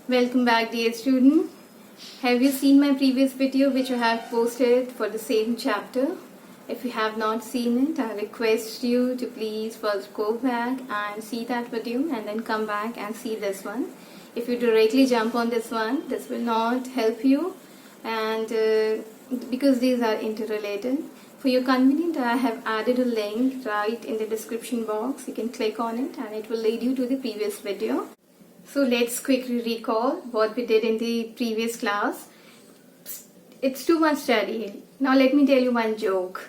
Welcome back, dear student. Have you seen my previous video which I have posted for the same chapter? If you have not seen it, I request you to please first go back and see that video and then come back and see this one. If you directly jump on this one, this will not help you, and because these are interrelated. For your convenience, I have added a link right in the description box. You can click on it and it will lead you to the previous video. So let's quickly recall what we did in the previous class. It's too much study. Now let me tell you one joke.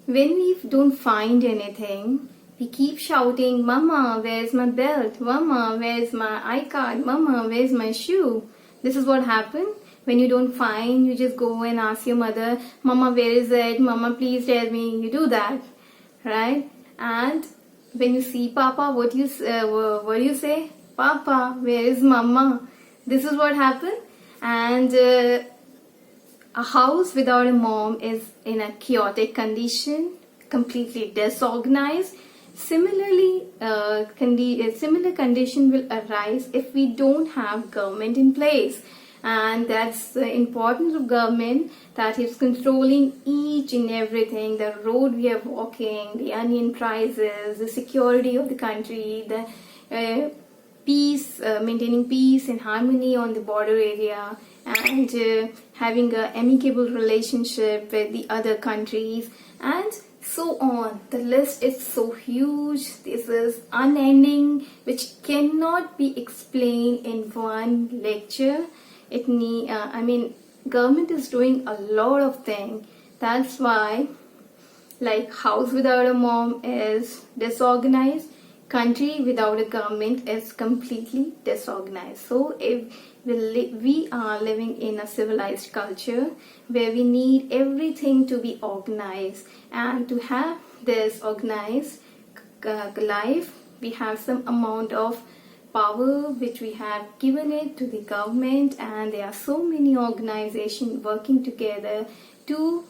When we don't find anything, we keep shouting, "Mama, where's my belt? Mama, where's my iCard? Mama, where's my shoe?" This is what happened. When you don't find, you just go and ask your mother, "Mama, where is it? Mama, please tell me." You do that, right? And when you see Papa, what do you say? "Papa, where is Mama?" This is what happened. And a house without a mom is in a chaotic condition, completely disorganized. Similarly, similar condition will arise if we don't have government in place. And that's the importance of government, that is controlling each and everything, the road we are walking, the onion prices, the security of the country, the peace, maintaining peace and harmony on the border area, and having an amicable relationship with the other countries, and so on. The list is so huge. This is unending, which cannot be explained in one lecture. Government is doing a lot of things. That's why, like, house without a mom is disorganized. Country without a government is completely disorganized. So if we are living in a civilized culture where we need everything to be organized, and to have this organized life, we have some amount of power which we have given it to the government, and there are so many organizations working together to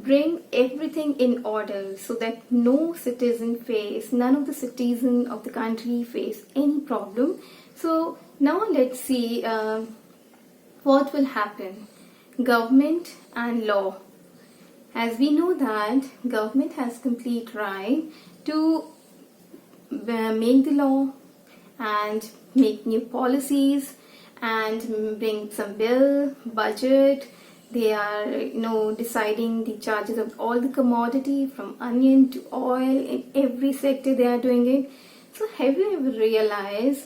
bring everything in order so that none of the citizens of the country face any problem. So now let's see what will happen. Government and law. As we know that government has complete right to make the law and make new policies and bring some bill, budget. They are, deciding the charges of all the commodity from onion to oil. In every sector they are doing it. So have you ever realized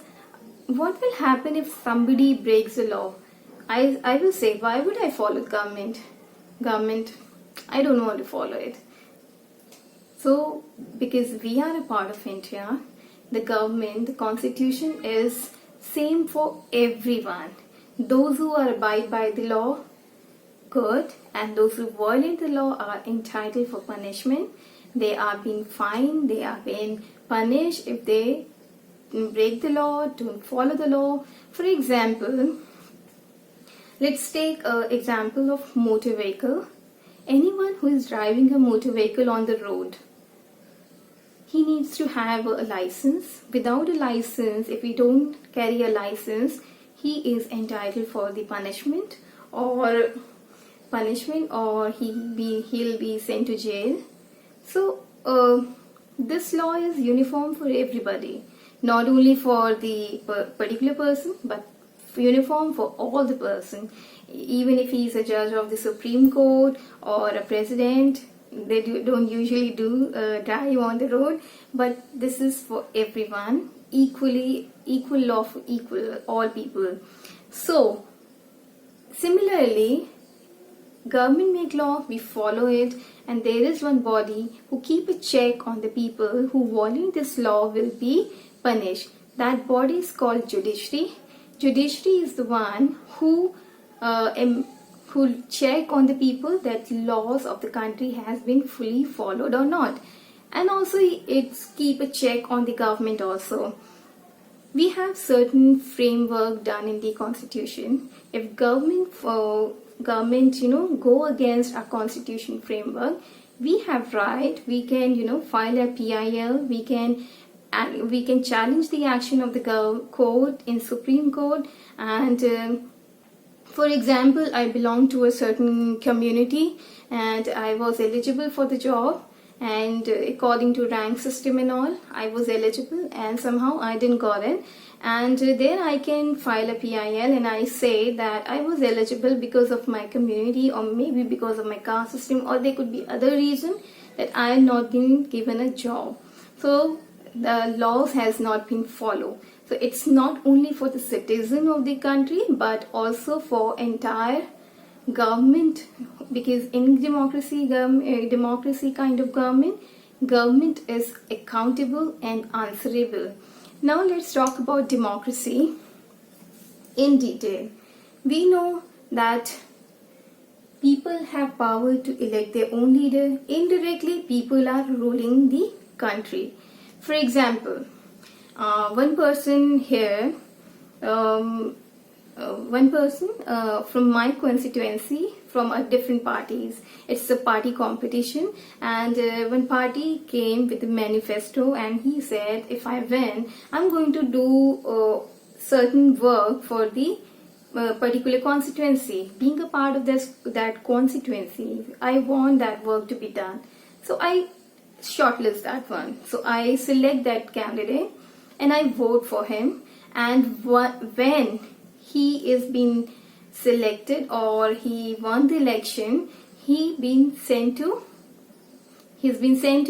what will happen if somebody breaks the law? I will say, why would I follow government? I don't want to follow it. So because we are a part of India, the government, the constitution is same for everyone. Those who are abide by the law, good, and those who violate the law are entitled for punishment. They are being fined, they are being punished if they break the law, don't follow the law. For example, let's take an example of motor vehicle. Anyone who is driving a motor vehicle on the road, he needs to have a license. Without a license, if he don't carry a license, he is entitled for the punishment, or he'll be sent to jail. So this law is uniform for everybody, not only for the particular person, but uniform for all the person. Even if he is a judge of the Supreme Court or a president, they don't usually drive on the road, but this is for everyone, equal law for all people. So similarly, government make law, we follow it, and there is one body who keep a check on the people who violate this law will be punished. That body is called judiciary. Judiciary is the one who check on the people that laws of the country has been fully followed or not, and also it's keep a check on the government also. We have certain framework done in the constitution. If government go against our constitution framework, we have right, we can file a PIL, we can and we can challenge the action of the court in Supreme Court. And for example, I belong to a certain community and I was eligible for the job, and according to rank system and all, I was eligible, and somehow I didn't got it. And then I can file a PIL and I say that I was eligible because of my community, or maybe because of my caste system, or there could be other reason that I had not been given a job. So the laws has not been followed. So it's not only for the citizen of the country but also for entire government, because in democracy, democracy kind of government is accountable and answerable. Now let's talk about democracy in detail. We know that people have power to elect their own leader. Indirectly, people are ruling the country. For example, one person here, one person from my constituency, from a different parties. It's a party competition, and one party came with a manifesto, and he said, if I win, I'm going to do certain work for the particular constituency. Being a part of that constituency, I want that work to be done. So I shortlist that one. So I select that candidate and I vote for him. And when he is being selected or he won the election, he's been sent to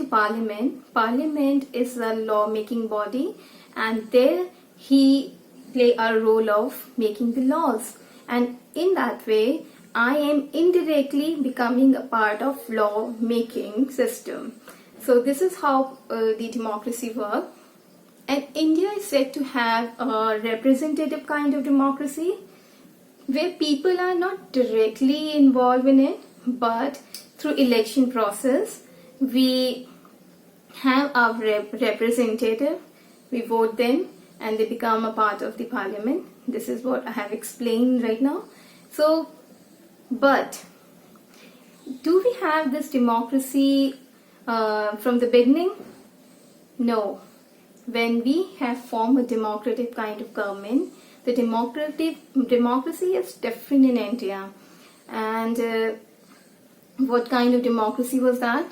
Parliament. Parliament is a law-making body, and there he play a role of making the laws. And in that way, I am indirectly becoming a part of law-making system. So this is how the democracy works. And India is said to have a representative kind of democracy where people are not directly involved in it, but through election process, we have our representative, we vote them, and they become a part of the parliament. This is what I have explained right now. So, but do we have this democracy from the beginning? No. When we have formed a democratic kind of government, the democracy is different in India. And what kind of democracy was that?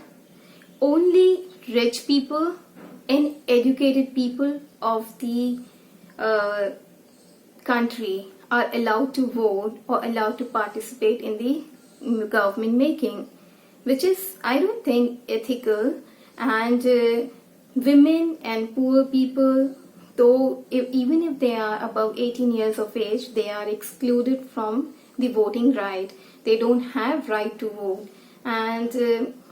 Only rich people and educated people of the country are allowed to vote or allowed to participate in the government making, which is, I don't think, ethical. And women and poor people, though even if they are above 18 years of age, they are excluded from the voting right. They don't have right to vote, and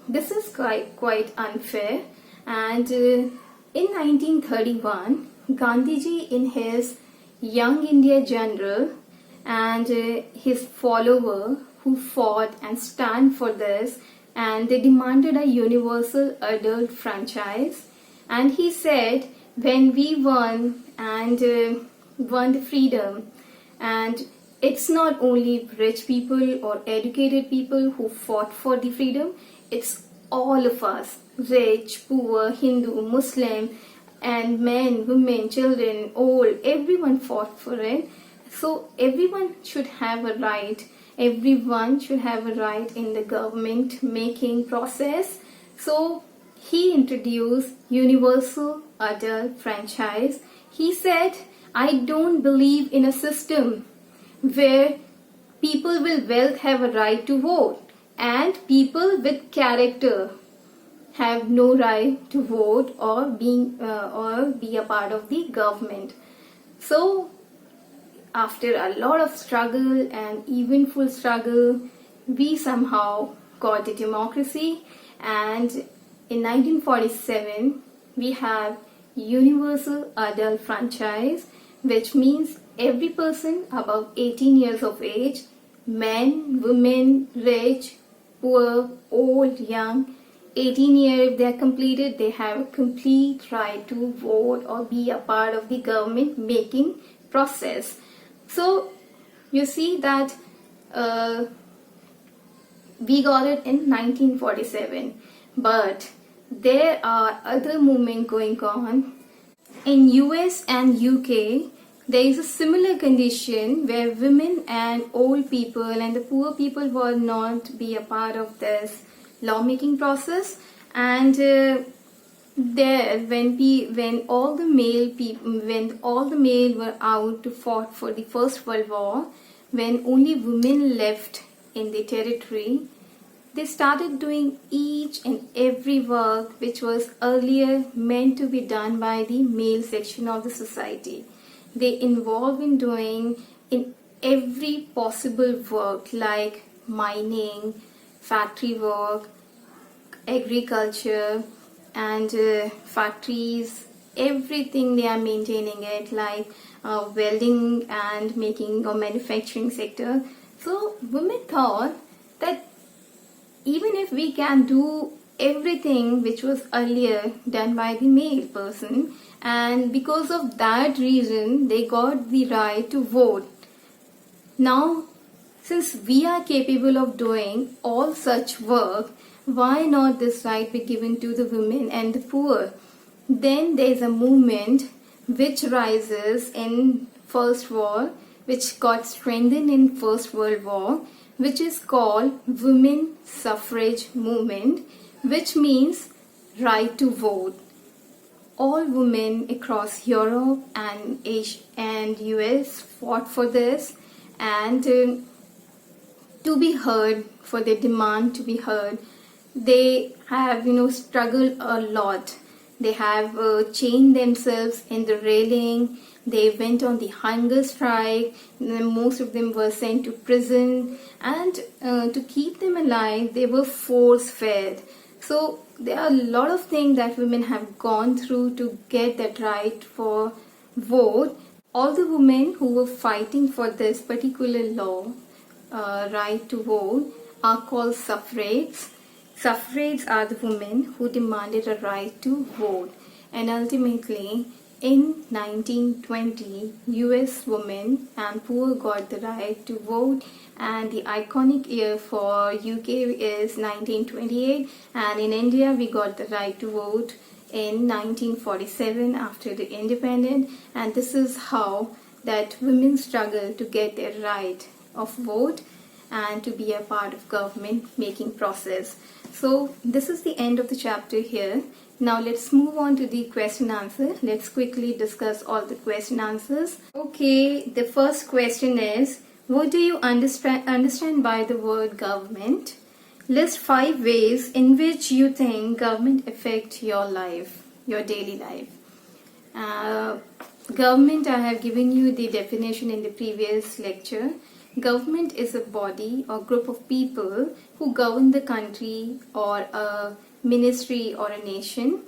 this is quite unfair. And in 1931, Gandhiji, in his Young India General, and his follower who fought and stand for this, and they demanded a universal adult franchise. And he said, when we won the freedom, and it's not only rich people or educated people who fought for the freedom, it's all of us, rich, poor, Hindu, Muslim, and men, women, children, old, everyone fought for it. So everyone should have a right. Everyone should have a right in the government making process. So he introduced universal adult franchise. He said, I don't believe in a system where people with wealth have a right to vote and people with character have no right to vote or be a part of the government. So after a lot of struggle and eventful struggle, we somehow got the democracy, and in 1947 we have universal adult franchise, which means every person above 18 years of age, men, women, rich, poor, old, young, 18 years if they are completed, they have a complete right to vote or be a part of the government making process. So you see that we got it in 1947, but there are other movements going on In US and UK, there is a similar condition where women and old people and the poor people will not be a part of this lawmaking process. And there, when all the male were out to fought for the First World War, when only women left in the territory, they started doing each and every work which was earlier meant to be done by the male section of the society. They involved in doing in every possible work like mining, factory work, agriculture, and factories, everything they are maintaining it, like welding and making or manufacturing sector. So women thought that even if we can do everything which was earlier done by the male person, and because of that reason they got the right to vote. Now, since we are capable of doing all such work, why not this right be given to the women and the poor? Then there is a movement which rises in First War, which got strengthened in First World War, which is called Women Suffrage Movement, which means right to vote. All women across Europe and Asia and US fought for this, and to be heard, for their demand to be heard. They have struggled a lot. They have chained themselves in the railing. They went on the hunger strike. Most of them were sent to prison, and to keep them alive they were force fed. So there are a lot of things that women have gone through to get that right for vote. All the women who were fighting for this particular law, right to vote, are called suffragettes. Suffragettes are the women who demanded a right to vote, and ultimately in 1920, US women and poor got the right to vote, and the iconic year for UK is 1928, and in India we got the right to vote in 1947 after the independence. And this is how that women struggle to get their right of vote and to be a part of government making process. So this is the end of the chapter here. Now let's move on to the question answer. Let's quickly discuss all the question answers. Okay, the first question is, what do you understand by the word government? List 5 ways in which you think government affect your life, your daily life. Government, I have given you the definition in the previous lecture. Government is a body or group of people who govern the country or a ministry or a nation,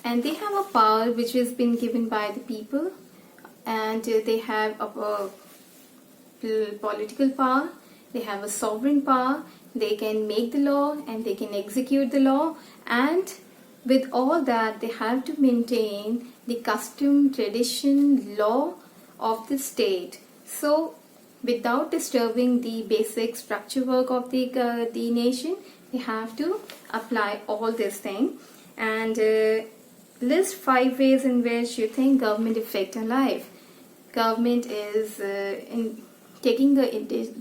and they have a power which has been given by the people, and they have a political power, they have a sovereign power, they can make the law and they can execute the law, and with all that they have to maintain the custom, tradition, law of the state. So without disturbing the basic structure work of the nation, they have to apply all this thing. And list 5 ways in which you think government affect your life. Government is in taking the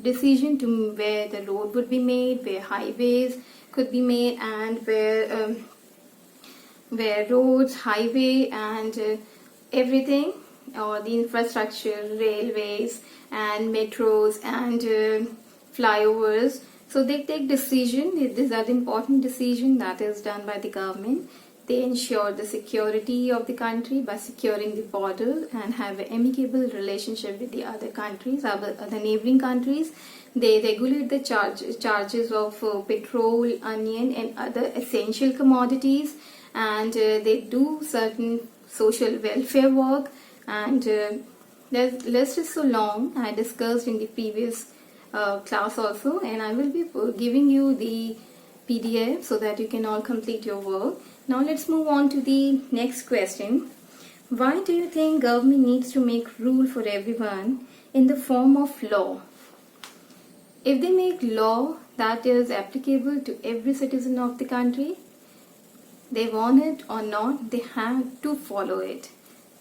decision to where the road would be made, where highways could be made, and where roads, highway, and everything, or the infrastructure, railways and metros and flyovers. So they take decision. These are the important decision that is done by the government. They ensure the security of the country by securing the border and have an amicable relationship with the other countries, other neighboring countries. They regulate the charges of petrol, onion and other essential commodities, and they do certain social welfare work. And the list is so long. I discussed in the previous class also, and I will be giving you the PDF so that you can all complete your work. Now let's move on to the next question. Why do you think government needs to make rule for everyone in the form of law? If they make law that is applicable to every citizen of the country, they want it or not, they have to follow it.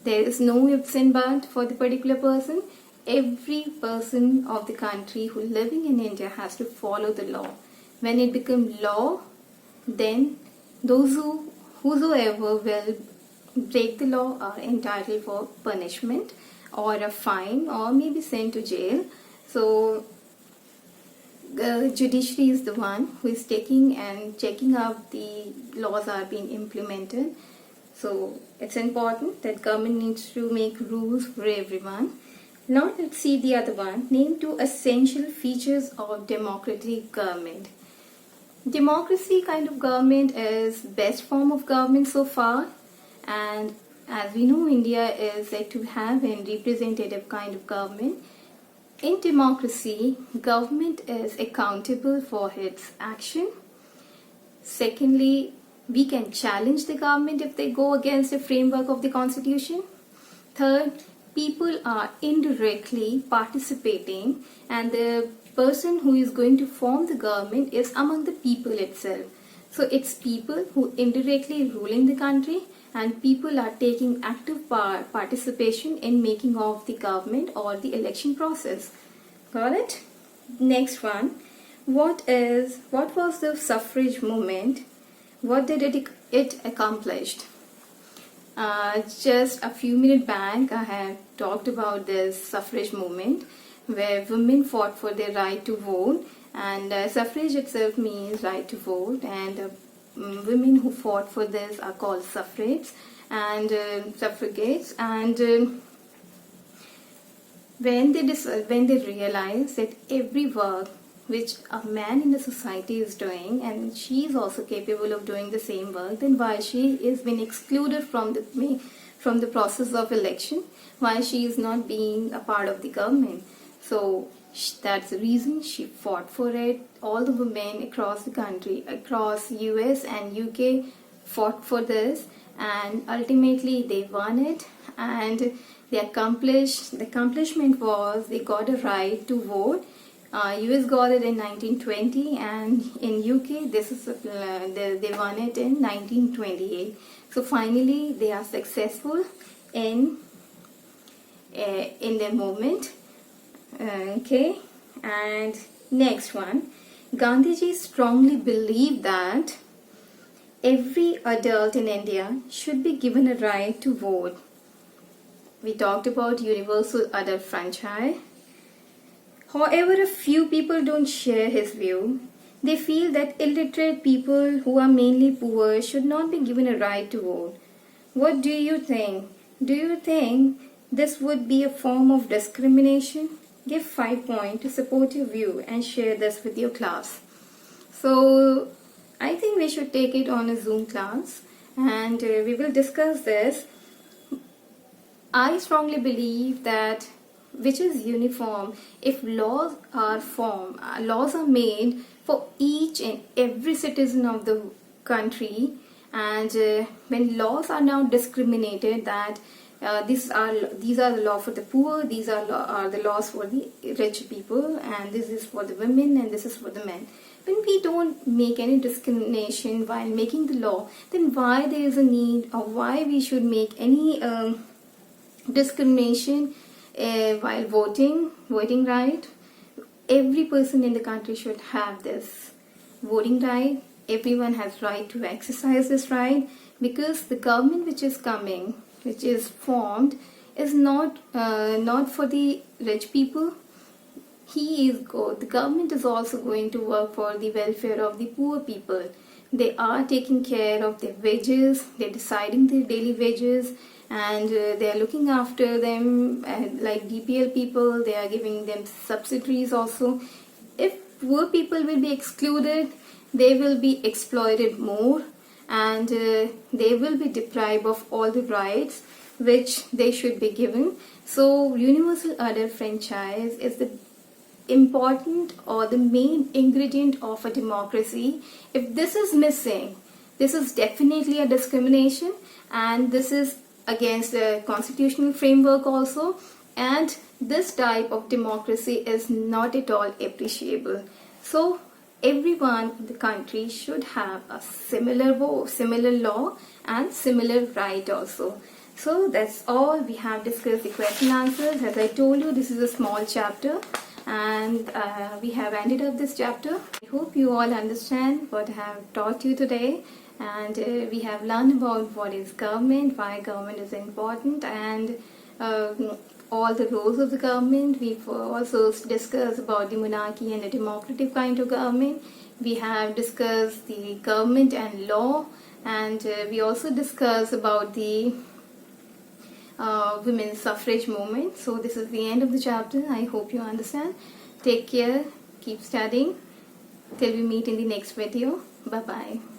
There is no ifs and buts for the particular person. Every person of the country who living in India has to follow the law. When it becomes law, then whosoever will break the law are entitled for punishment or a fine or maybe sent to jail. So the judiciary is the one who is taking and checking out the laws are being implemented. So it's important that government needs to make rules for everyone. Now let's see the other one. Name 2 essential features of democratic government. Democracy kind of government is best form of government so far, and as we know, India is said to have a representative kind of government. In democracy, government is accountable for its action. Secondly, we can challenge the government if they go against the framework of the constitution. Third, people are indirectly participating, and the person who is going to form the government is among the people itself. So it's people who indirectly ruling the country, and people are taking active participation in making of the government or the election process. Got it? Next one. What was the suffrage movement? What did it accomplish? Just a few minutes back, I have talked about this suffrage movement where women fought for their right to vote, and suffrage itself means right to vote, and women who fought for this are called suffragettes and suffragettes. And when they realize that every work which a man in the society is doing and she is also capable of doing the same work, then why she is being excluded from the process of election, why she is not being a part of the government. So that's the reason she fought for it. All the women across the country, across US and UK, fought for this, and ultimately they won it. And the accomplishment was they got a right to vote. US got it in 1920, and in UK they won it in 1928. So finally they are successful in their movement. Okay, and next one. Gandhiji strongly believed that every adult in India should be given a right to vote. We talked about universal adult franchise. However, a few people don't share his view. They feel that illiterate people who are mainly poor should not be given a right to vote. What do you think? Do you think this would be a form of discrimination? Give 5 points to support your view and share this with your class. So I think we should take it on a Zoom class, and we will discuss this. I strongly believe that which is uniform, if laws are made for each and every citizen of the country, and when laws are now discriminated that these are the law for the poor, these are the laws for the rich people, and this is for the women and this is for the men. When we don't make any discrimination while making the law, then why there is a need, or why we should make any discrimination while voting right? Every person in the country should have this voting right. Everyone has right to exercise this right, because the government which is coming, which is formed, is not for the rich people. The government is also going to work for the welfare of the poor people. They are taking care of their wages, they're deciding their daily wages, and they are looking after them, like DPL people, they are giving them subsidies also. If poor people will be excluded, they will be exploited more, and they will be deprived of all the rights which they should be given. So universal adult franchise is the important or the main ingredient of a democracy. If this is missing, this is definitely a discrimination, and this is against the constitutional framework also, and this type of democracy is not at all appreciable. So everyone in the country should have a similar law and similar right also. So that's all. We have discussed the question answers. As I told you, this is a small chapter, and we have ended up this chapter. I hope you all understand what I have taught you today, and we have learned about what is government, why government is important, and all the roles of the government. We've also discussed about the monarchy and the democratic kind of government. We have discussed the government and law, and we also discussed about the women's suffrage movement. So this is the end of the chapter. I hope you understand. Take care, keep studying till we meet in the next video. Bye bye.